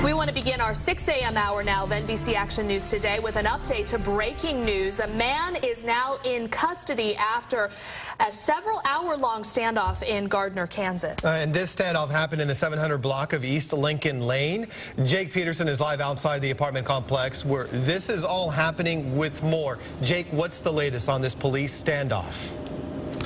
We want to begin our 6 a.m. hour now of NBC Action News today with an update to breaking news. A man is now in custody after a several-hour-long standoff in Gardner, Kansas. And this standoff happened in the 700 block of East Lincoln Lane. Jake Peterson is live outside the apartment complex where this is all happening with more. Jake, what's the latest on this police standoff?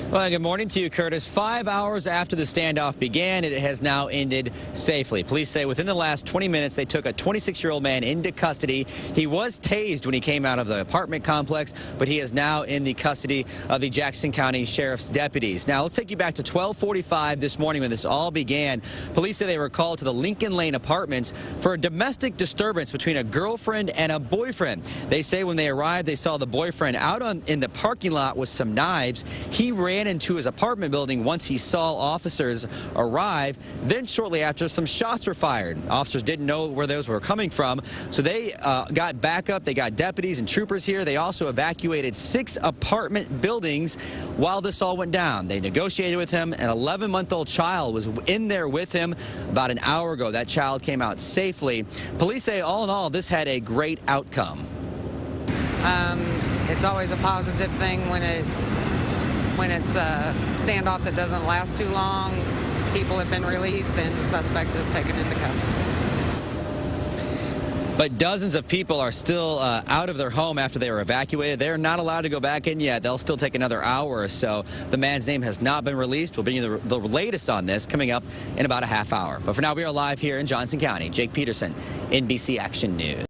Well, good morning to you, Curtis. 5 hours after the standoff began, it has now ended safely. Police say within the last 20 minutes, they took a 26-year-old man into custody. He was tased when he came out of the apartment complex, but he is now in the custody of the Jackson County Sheriff's deputies. Now, let's take you back to 12:45 this morning when this all began. Police say they were called to the Lincoln Lane apartments for a domestic disturbance between a girlfriend and a boyfriend. They say when they arrived, they saw the boyfriend out in the parking lot with some knives. He ran into his apartment building once he saw officers arrive. Then shortly after, some shots were fired. Officers didn't know where those were coming from, so they got backup. They got deputies and troopers here. They also evacuated 6 apartment buildings while this all went down. They negotiated with him. An 11-month-old child was in there with him about an hour ago. That child came out safely. Police say all in all, this had a great outcome. It's always a positive thing when it's a standoff that doesn't last too long. People have been released and the suspect is taken into custody. But dozens of people are still out of their home after they were evacuated. They're not allowed to go back in yet. They'll still take another hour or so. The man's name has not been released. We'll bring you the latest on this coming up in about a half hour. But for now, we are live here in Johnson County. Jake Peterson, NBC Action News.